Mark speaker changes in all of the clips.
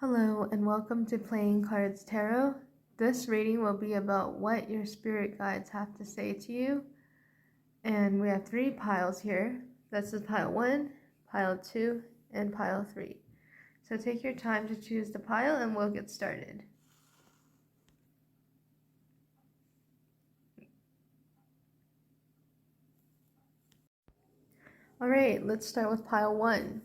Speaker 1: Hello and welcome to Playing Cards Tarot. This reading will be about what your spirit guides have to say to you. And we have 3 piles here. This is pile 1, pile 2, and pile 3. So take your time to choose the pile and we'll get started. Alright, let's start with pile 1.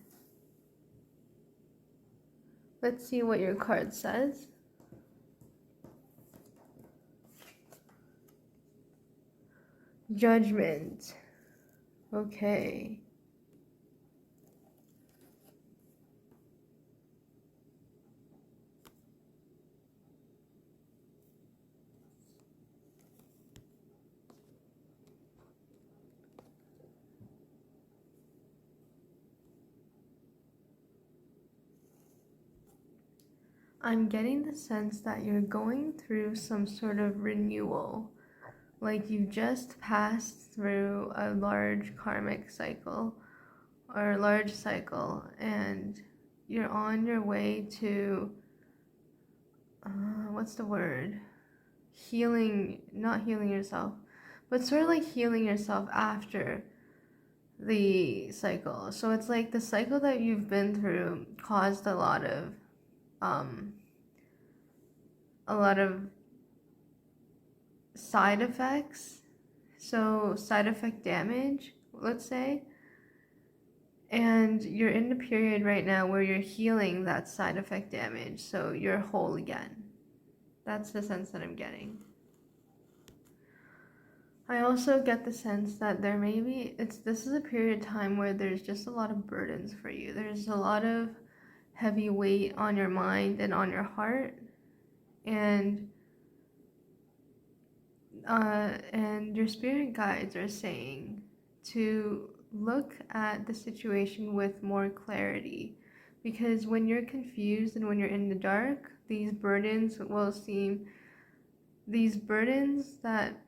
Speaker 1: Let's see what your card says. Judgment. Okay. I'm getting the sense that you're going through some sort of renewal. Like you just passed through a large karmic cycle or a large cycle and you're on your way to what's the word, not healing yourself, but sort of like healing yourself after the cycle. So it's like the cycle that you've been through caused a lot of side effects, so side effect damage, let's say. And you're in a period right now where you're healing that side effect damage, so you're whole again. That's the sense that I'm getting. I also get the sense that this is a period of time where there's just a lot of burdens for you. There's a lot of heavy weight on your mind and on your heart, and your spirit guides are saying to look at the situation with more clarity, because when you're confused and when you're in the dark, these burdens that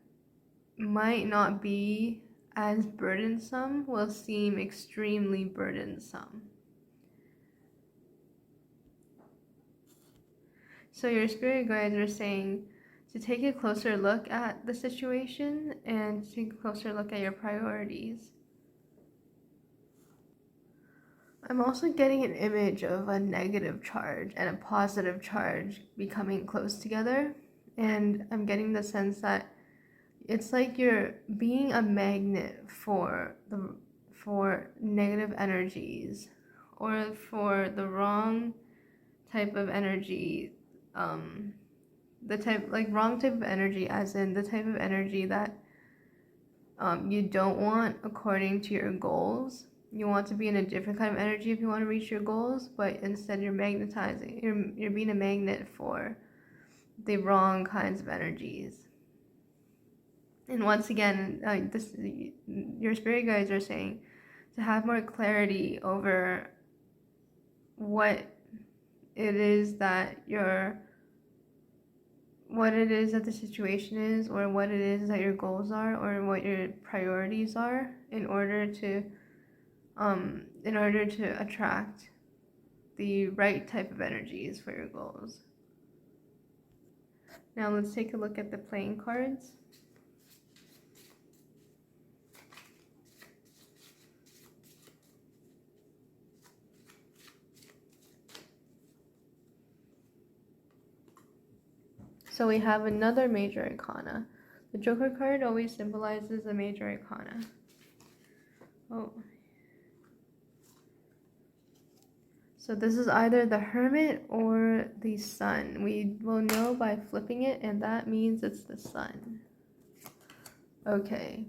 Speaker 1: might not be as burdensome will seem extremely burdensome. So your spirit guides are saying to take a closer look at the situation and take a closer look at your priorities. I'm also getting an image of a negative charge and a positive charge becoming close together, and I'm getting the sense that it's like you're being a magnet for negative energies or for the wrong type of energy, wrong type of energy, as in the type of energy that you don't want according to your goals. You want to be in a different kind of energy if you want to reach your goals, but instead you're magnetizing. You're being a magnet for the wrong kinds of energies. And once again, your spirit guides are saying to have more clarity over what it is that the situation is, or what it is that your goals are, or what your priorities are, in order to attract the right type of energies for your goals. Now let's take a look at the playing cards. So we have another major arcana. The Joker card always symbolizes a major arcana. Oh. So this is either the Hermit or the Sun. We will know by flipping it, and that means it's the Sun. Okay.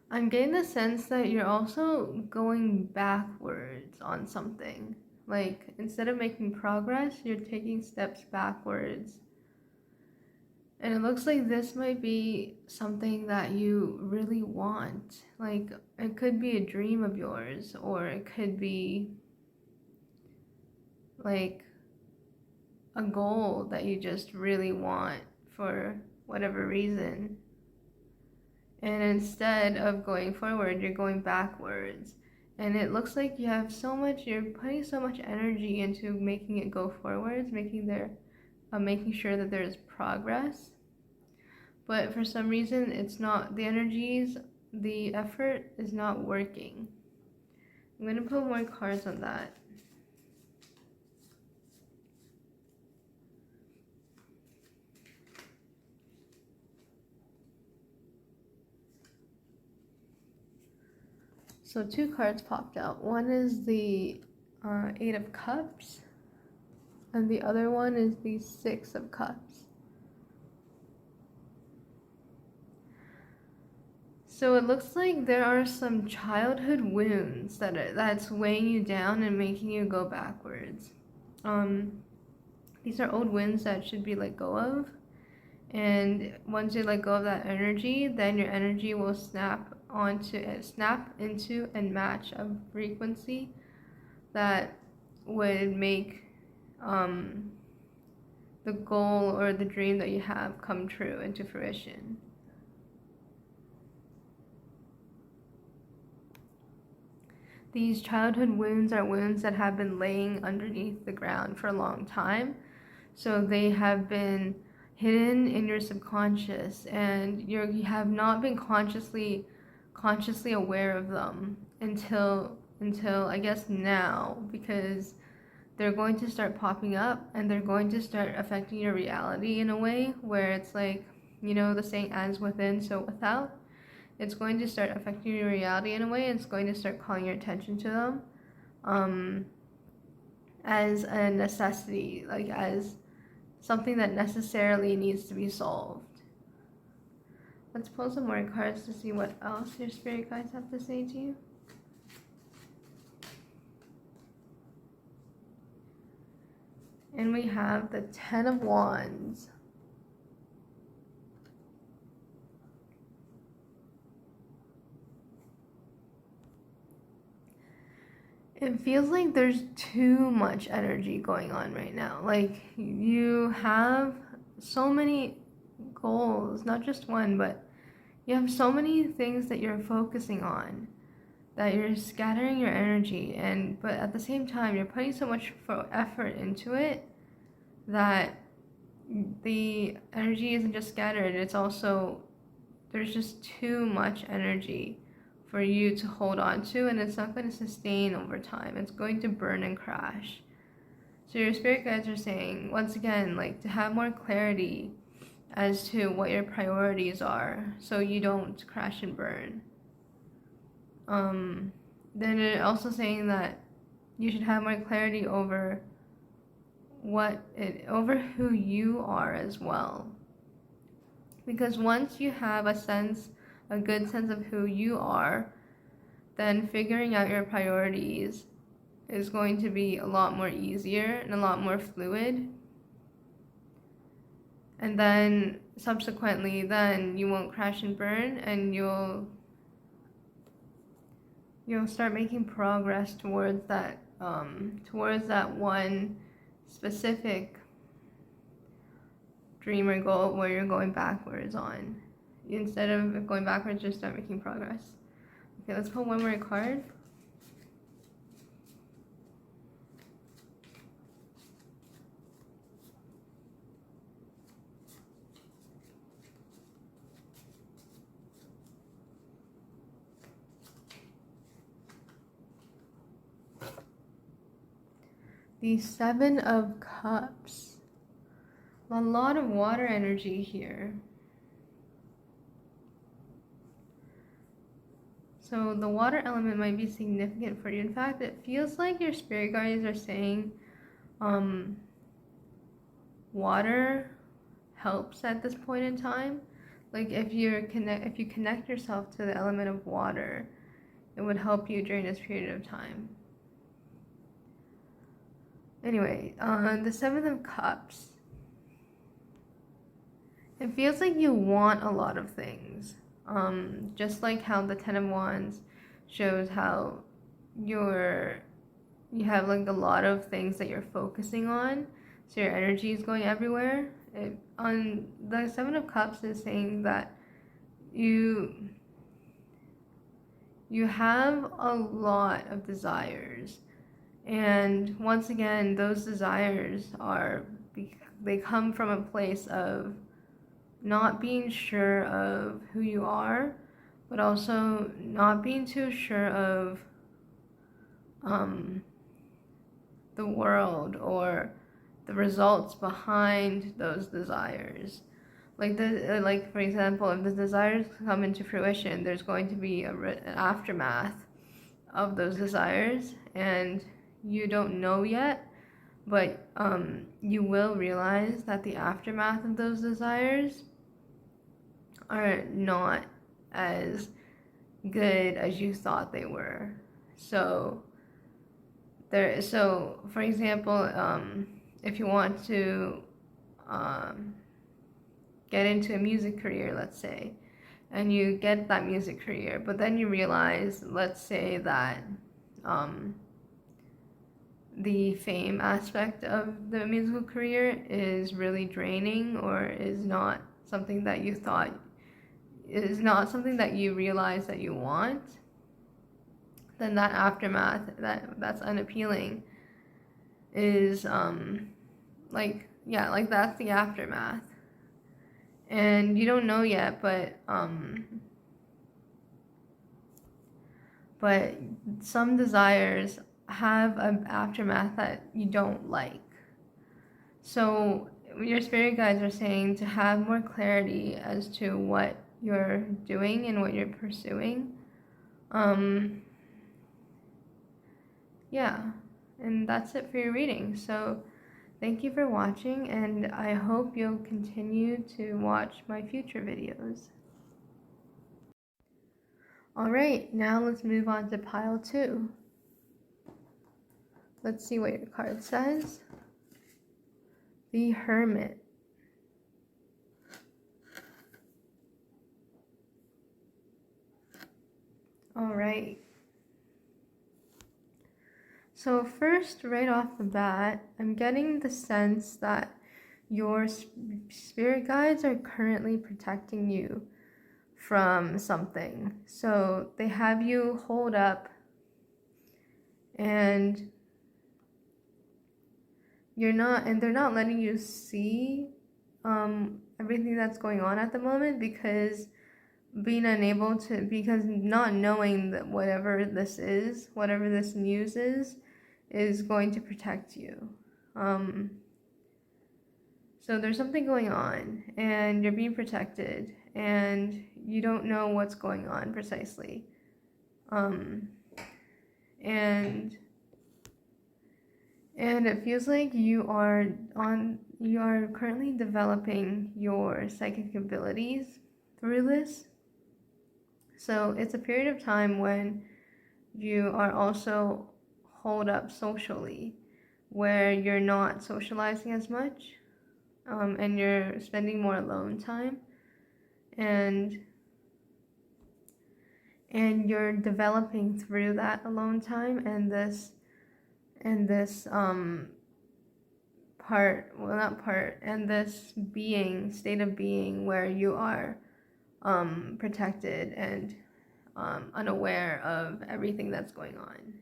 Speaker 1: I'm getting the sense that you're also going backwards on something. Like, instead of making progress, you're taking steps backwards. And it looks like this might be something that you really want. Like, it could be a dream of yours, or it could be like a goal that you just really want for whatever reason. And instead of going forward, you're going backwards. And it looks like you're putting so much energy into making it go forwards, making sure that there's progress. But for some reason, it's not, the effort is not working. I'm going to put more cards on that. So 2 cards popped out. One is the 8 of Cups, and the other one is the 6 of Cups. So it looks like there are some childhood wounds that's weighing you down and making you go backwards. These are old wounds that should be let go of. And once you let go of that energy, then your energy will snap into and match a frequency that would make the goal or the dream that you have come true into fruition. These childhood wounds are wounds that have been laying underneath the ground for a long time. So they have been hidden in your subconscious, and you have not been consciously aware of them until I guess now, because they're going to start popping up and they're going to start affecting your reality in a way where it's like, the saying, as within, so without. It's going to start affecting your reality in a way. It's going to start calling your attention to them as a necessity, like as something that necessarily needs to be solved. Let's pull some more cards to see what else your spirit guides have to say to you. And we have the 10 of Wands. It feels like there's too much energy going on right now. Like, you have so many goals, not just one, but you have so many things that you're focusing on, that you're scattering your energy, but at the same time, you're putting so much effort into it that the energy isn't just scattered, it's also, there's just too much energy for you to hold on to, and it's not going to sustain over time. It's going to burn and crash. So your spirit guides are saying, once again, like, to have more clarity as to what your priorities are so you don't crash and burn. Then it also saying that you should have more clarity over who you are as well. Because once you have a good sense of who you are, then figuring out your priorities is going to be a lot more easier and a lot more fluid. And then subsequently, then you won't crash and burn, and you'll start making progress towards that one specific dream or goal where you're going backwards on. Instead of going backwards, just start making progress. Okay, let's pull one more card. The 7 of Cups. A lot of water energy here. So the water element might be significant for you. In fact, it feels like your spirit guides are saying water helps at this point in time. Like, if you connect yourself to the element of water, it would help you during this period of time. Anyway, the 7 of Cups. It feels like you want a lot of things. Just like how the 10 of Wands shows how you have like a lot of things that you're focusing on, so your energy is going everywhere. On the 7 of Cups is saying that you have a lot of desires, and once again, those desires they come from a place of not being sure of who you are, but also not being too sure of the world or the results behind those desires. Like for example, if the desires come into fruition, there's going to be an aftermath of those desires, and you don't know yet, but you will realize that the aftermath of those desires are not as good as you thought they were. So for example, if you want to get into a music career, let's say, and you get that music career, but then you realize, let's say that the fame aspect of the musical career is really draining, or is not something that you thought, is not something that you realize that you want, then that aftermath that's unappealing is that's the aftermath. And you don't know yet, but some desires have an aftermath that you don't like. So your spirit guides are saying to have more clarity as to what you're doing and what you're pursuing. Yeah, and that's it for your reading. So thank you for watching, and I hope you'll continue to watch my future videos. Alright, now let's move on to pile 2. Let's see what your card says. The Hermit. Alright. So first, right off the bat, I'm getting the sense that your spirit guides are currently protecting you from something. So they have you hold up, and they're not letting you see everything that's going on at the moment, because not knowing that whatever this news is going to protect you. So there's something going on, and you're being protected, and you don't know what's going on precisely. And it feels like you are currently developing your psychic abilities through this. So it's a period of time when you are also holed up socially, where you're not socializing as much, and you're spending more alone time, and you're developing through that alone time, and this state of being where you are protected and unaware of everything that's going on.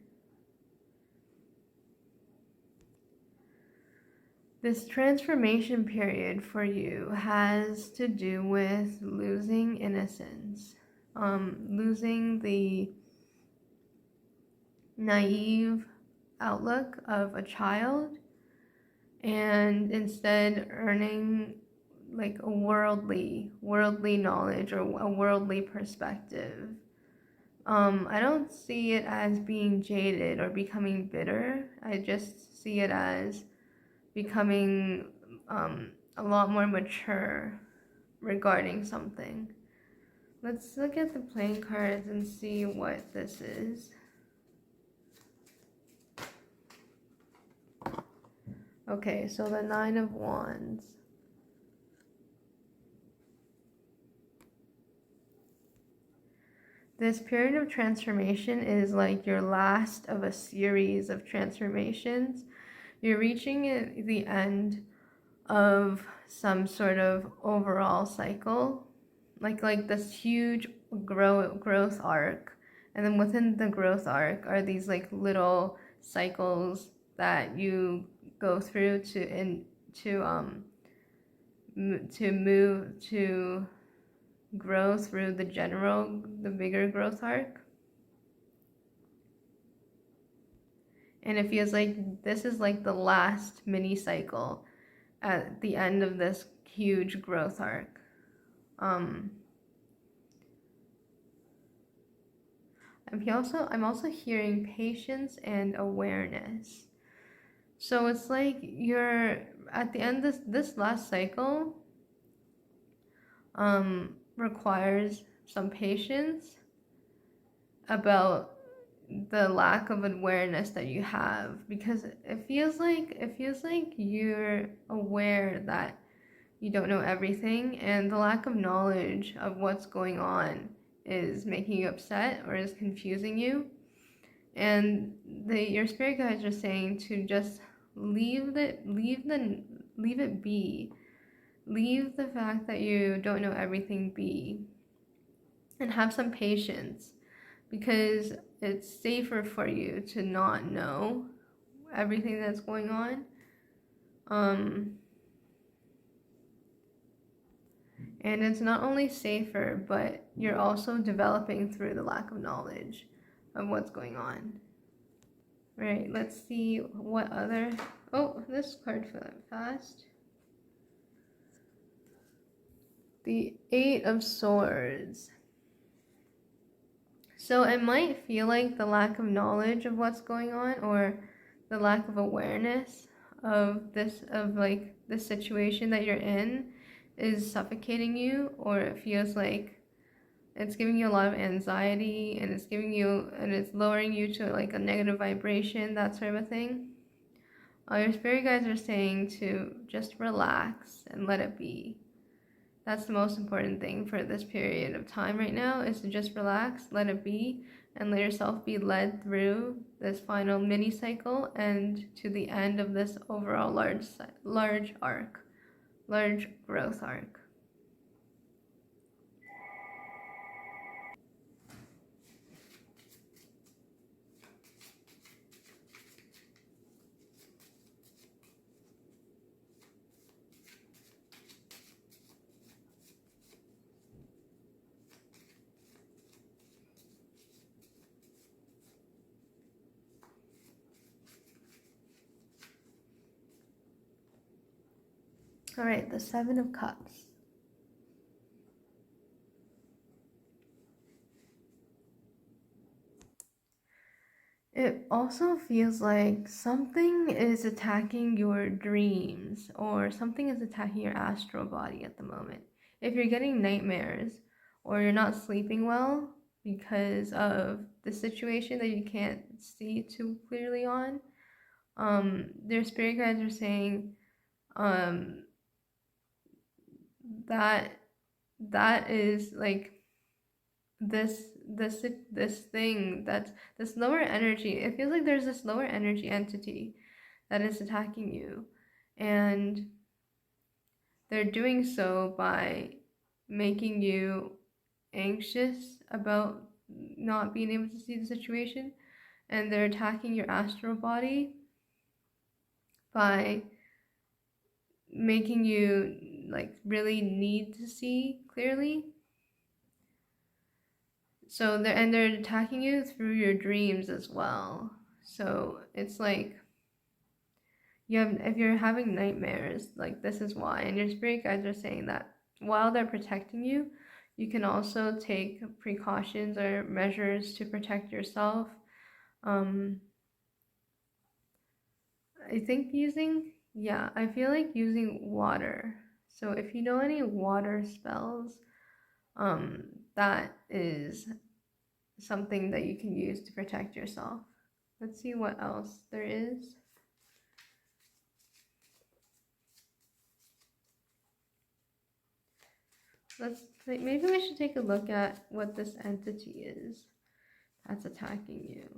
Speaker 1: This transformation period for you has to do with losing innocence, losing the naive outlook of a child, and instead earning like a worldly knowledge or a worldly perspective. I don't see it as being jaded or becoming bitter. I just see it as becoming a lot more mature regarding something. Let's look at the playing cards and see what this is. Okay, so the 9 of Wands. This period of transformation is like your last of a series of transformations. You're reaching the end of some sort of overall cycle, like this huge growth arc, and then within the growth arc are these like little cycles that you go through to move to grow through the bigger growth arc. And it feels like this is like the last mini cycle at the end of this huge growth arc. I'm also hearing patience and awareness. So it's like you're at the end of this last cycle requires some patience about the lack of awareness that you have, because it feels like you're aware that you don't know everything, and the lack of knowledge of what's going on is making you upset or is confusing you. And your spirit guides are saying to just leave it be. Leave the fact that you don't know everything be, and have some patience, because it's safer for you to not know everything that's going on. And it's not only safer, but you're also developing through the lack of knowledge of what's going on. Right, let's see what other... Oh, this card fell fast. The Eight of Swords. So it might feel like the lack of knowledge of what's going on, or the lack of awareness of this situation that you're in is suffocating you, or it feels like it's giving you a lot of anxiety, and it's lowering you to like a negative vibration, that sort of a thing. Your spirit guides are saying to just relax and let it be. That's the most important thing for this period of time right now, is to just relax, let it be, and let yourself be led through this final mini cycle and to the end of this overall large growth arc. All right, the Seven of Cups. It also feels like something is attacking your dreams, or something is attacking your astral body at the moment. If you're getting nightmares, or you're not sleeping well because of the situation that you can't see too clearly on, their spirit guides are saying that is like this thing, that's this lower energy. It feels like there's this lower energy entity that is attacking you, and they're doing so by making you anxious about not being able to see the situation, and they're attacking your astral body by making you like really need to see clearly. So they're attacking you through your dreams as well. So it's like if you're having nightmares, like this is why. And your spirit guides are saying that while they're protecting you, you can also take precautions or measures to protect yourself. I think I feel like using water. So if you know any water spells, that is something that you can use to protect yourself. Let's see what else there is. Maybe we should take a look at what this entity is that's attacking you.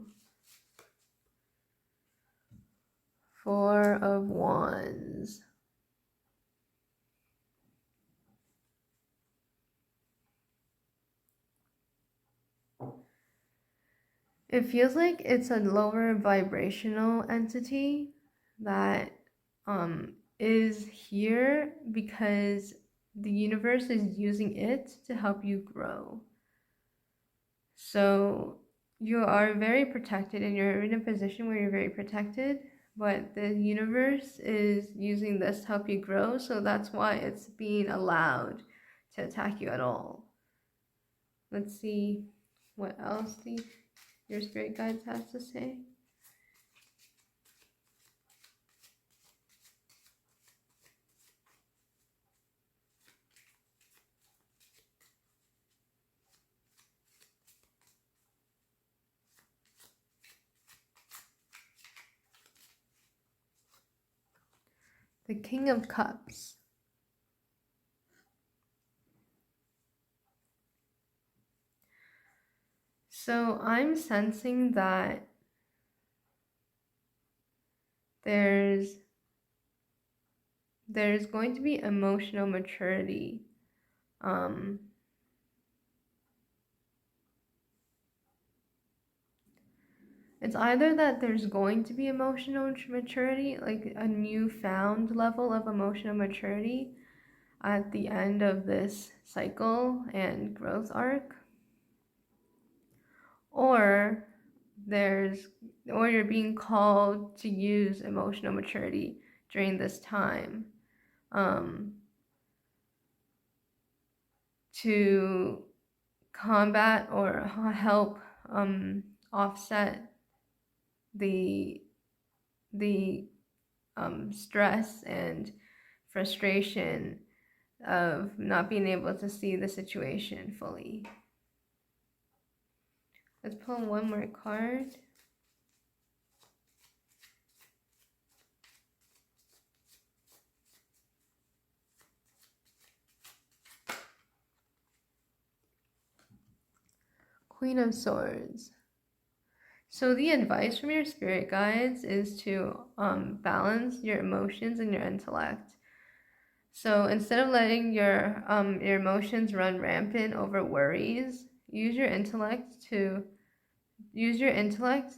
Speaker 1: Four of Wands. It feels like it's a lower vibrational entity that is here because the universe is using it to help you grow. So you are very protected and you're in a position where you're very protected, but the universe is using this to help you grow, so that's why it's being allowed to attack you at all. Let's see what else your spirit guides have to say. The King of Cups. So I'm sensing that there's going to be emotional maturity. It's either that there's going to be emotional maturity, like a newfound level of emotional maturity at the end of this cycle and growth arc, or you're being called to use emotional maturity during this time to combat or help offset the stress and frustration of not being able to see the situation fully. Let's pull one more card. Queen of Swords. So the advice from your spirit guides is to balance your emotions and your intellect. So instead of letting your emotions run rampant over worries, use your intellect to realize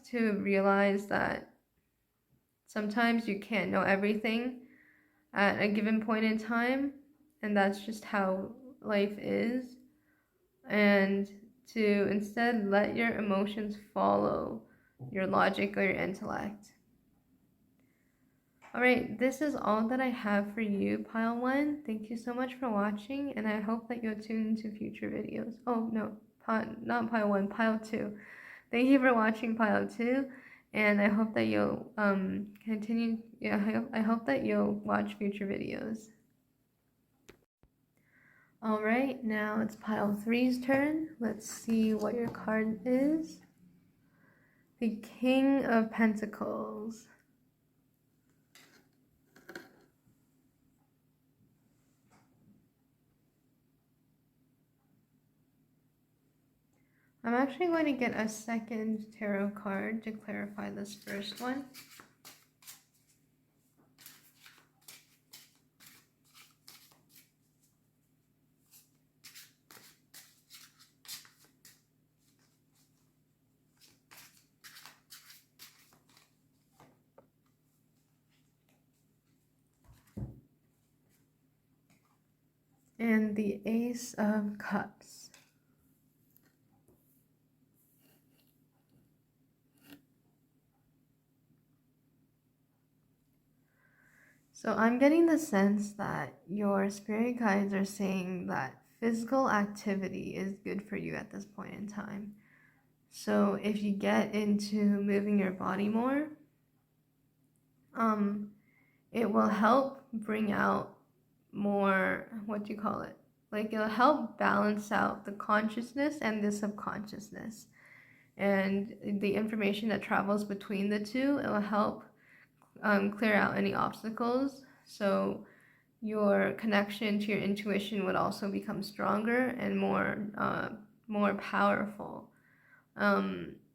Speaker 1: that sometimes you can't know everything at a given point in time, and that's just how life is. And to instead let your emotions follow your logic or your intellect. Alright, this is all that I have for you, Pile 1. Thank you so much for watching, and I hope that you'll tune into future videos. Oh, no, not Pile 1, Pile 2. Thank you for watching Pile 2, and I hope that you'll continue. Yeah, I hope that you'll watch future videos. Alright, now it's Pile 3's turn. Let's see what your card is. The King of Pentacles. I'm actually going to get a second tarot card to clarify this first one. And the Ace of Cups. So I'm getting the sense that your spirit guides are saying that physical activity is good for you at this point in time. So if you get into moving your body more, it will help bring out more, like it'll help balance out the consciousness and the subconsciousness. And the information that travels between the two, it will help clear out any obstacles. So your connection to your intuition would also become stronger and more powerful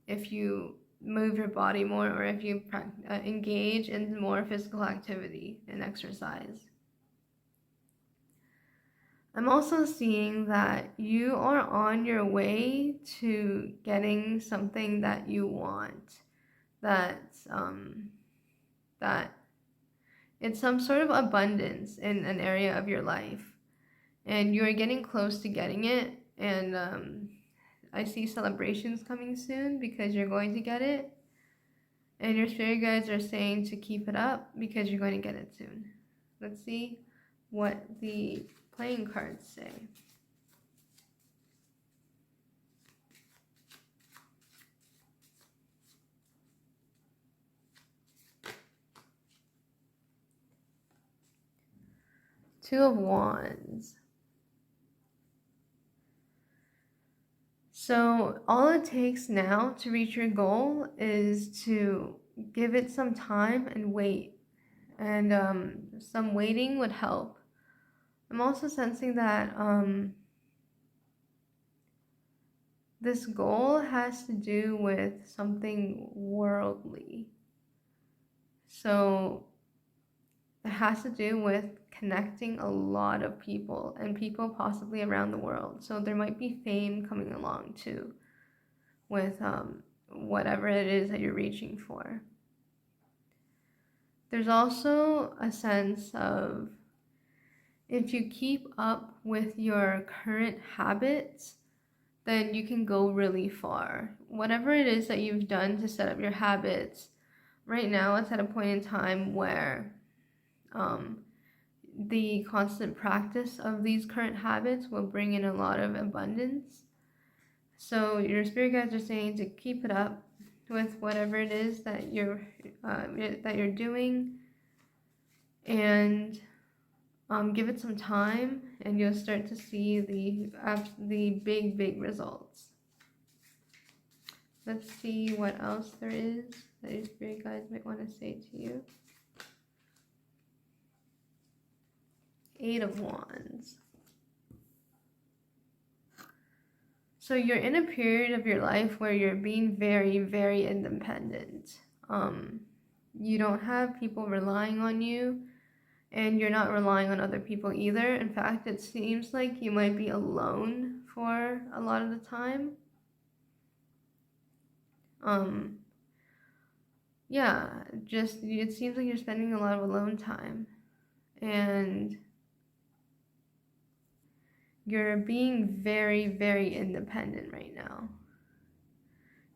Speaker 1: if you move your body more, or if you engage in more physical activity and exercise. I'm also seeing that you are on your way to getting something that you want. That's that it's some sort of abundance in an area of your life, and you're getting close to getting it. And I see celebrations coming soon because you're going to get it, and your spirit guides are saying to keep it up because you're going to get it soon. Let's see what the playing cards say. Two of Wands. So all it takes now to reach your goal is to give it some time and wait. And some waiting would help. I'm also sensing that this goal has to do with something worldly. So it has to do with connecting a lot of people, and people possibly around the world. So there might be fame coming along too with whatever it is that you're reaching for. There's also a sense of, if you keep up with your current habits, then you can go really far. Whatever it is that you've done to set up your habits, right now it's at a point in time where the constant practice of these current habits will bring in a lot of abundance. So your spirit guides are saying to keep it up with whatever it is that you're doing, and give it some time, and you'll start to see the big results. Let's see what else there is that your spirit guides might want to say to you. Eight of Wands. So you're in a period of your life where you're being very, very independent. You don't have people relying on you, and you're not relying on other people either. In fact, it seems like you might be alone for a lot of the time. It seems like you're spending a lot of alone time, and you're being very, very independent right now.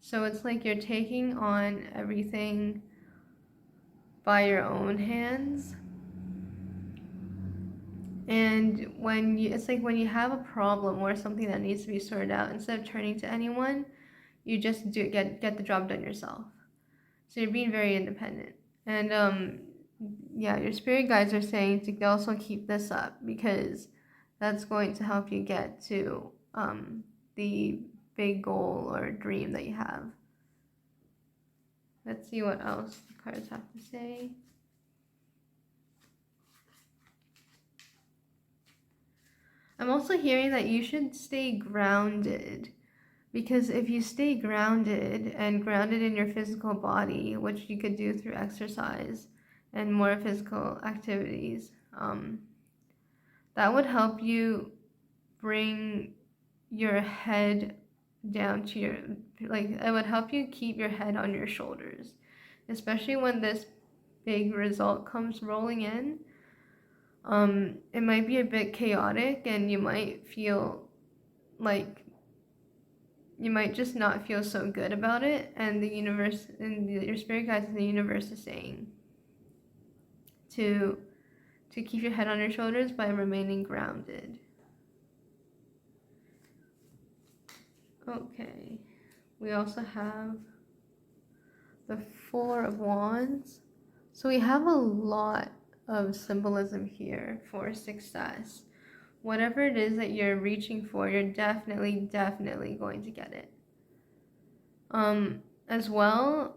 Speaker 1: So it's like you're taking on everything by your own hands. And it's like when you have a problem or something that needs to be sorted out, instead of turning to anyone, you just get the job done yourself. So you're being very independent. And your spirit guides are saying to also keep this up, because that's going to help you get to the big goal or dream that you have. Let's see what else the cards have to say. I'm also hearing that you should stay grounded, because if you stay grounded in your physical body, which you could do through exercise and more physical activities, that would help you bring your head down to it would help you keep your head on your shoulders, especially when this big result comes rolling in. It might be a bit chaotic, and you might feel like you might just not feel so good about it, and the universe and your spirit guides in the universe is saying to keep your head on your shoulders by remaining grounded. Okay, we also have the Four of Wands. So we have a lot of symbolism here for success. Whatever it is that you're reaching for, you're definitely going to get it. As well,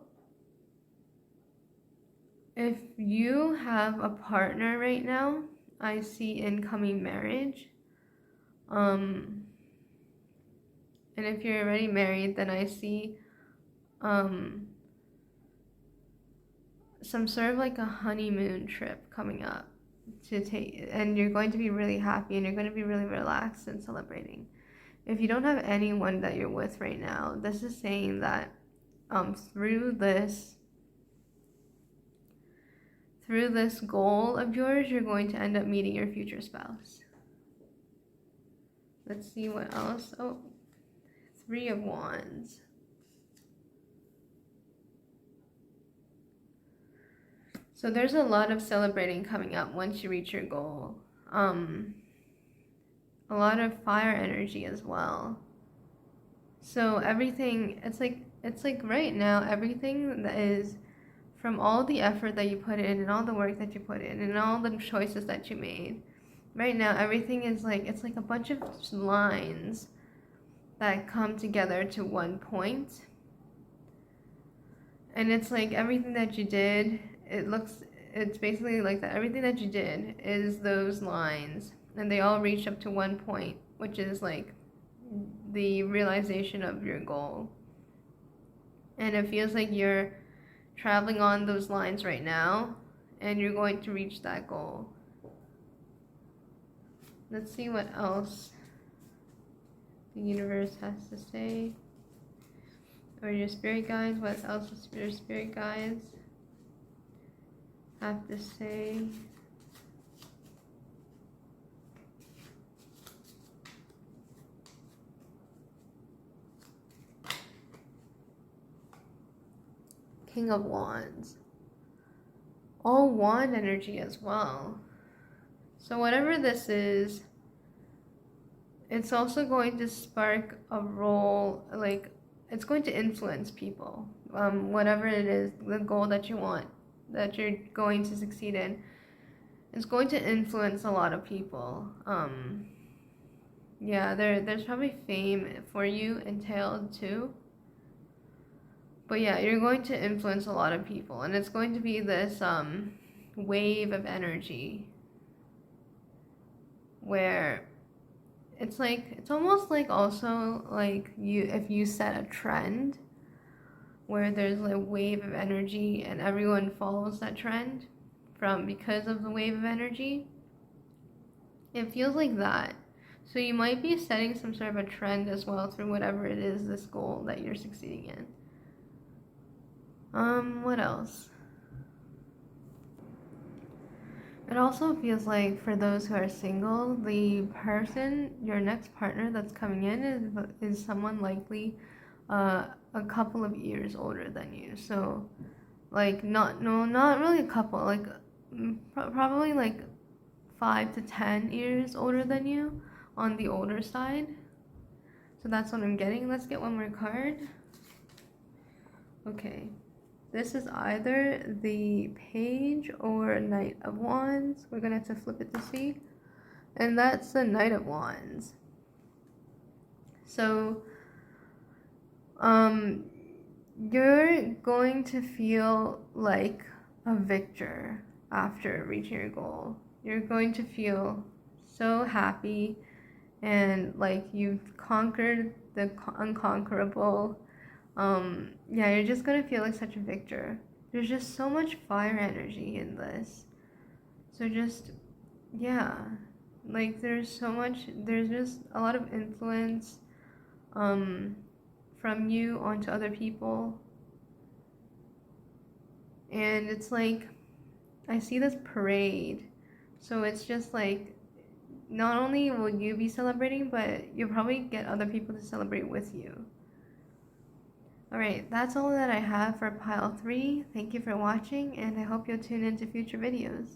Speaker 1: if you have a partner right now, I see incoming marriage. And if you're already married, then I see some sort of like a honeymoon trip coming up. to take, and you're going to be really happy and you're going to be really relaxed and celebrating. If you don't have anyone that you're with right now, this is saying that through this goal of yours, you're going to end up meeting your future spouse. Let's see what else. Oh, Three of Wands. So there's a lot of celebrating coming up once you reach your goal. A lot of fire energy as well. So everything, it's like right now, everything that is from all the effort that you put in and all the work that you put in and all the choices that you made, right now everything is like, it's like a bunch of lines that come together to one point. And it's like everything that you did, it's basically like that everything that you did is those lines, and they all reach up to one point, which is like the realization of your goal. And it feels like you're traveling on those lines right now, and you're going to reach that goal. Let's see what else the universe has to say. Or your spirit guides, what else does your spirit guides have to say? King of Wands. All wand energy as well. So whatever this is, it's also going to spark a role, like it's going to influence people. Whatever it is, the goal that you want, that you're going to succeed in, is going to influence a lot of people. Yeah, there's probably fame for you entailed too. But yeah, you're going to influence a lot of people, and it's going to be this wave of energy where it's like, it's almost like also like if you set a trend where there's a wave of energy and everyone follows that trend because of the wave of energy. It feels like that. So you might be setting some sort of a trend as well through whatever it is, this goal that you're succeeding in. What else? It also feels like for those who are single, the person, your next partner that's coming in is someone likely a couple of years older than you. So like not really a couple, like probably like 5 to 10 years older than you, on the older side. So that's what I'm getting. Let's get one more card. Okay. This is either the Page or Knight of Wands. We're going to have to flip it to see. And that's the Knight of Wands. So, you're going to feel like a victor after reaching your goal. You're going to feel so happy and like you've conquered the unconquerable. Yeah, you're just gonna feel like such a victor. There's just so much fire energy in this. So just, yeah, like there's just a lot of influence from you onto other people. And it's like, I see this parade. So it's just like, not only will you be celebrating, but you'll probably get other people to celebrate with you. Alright, that's all that I have for pile 3. Thank you for watching, and I hope you'll tune into future videos.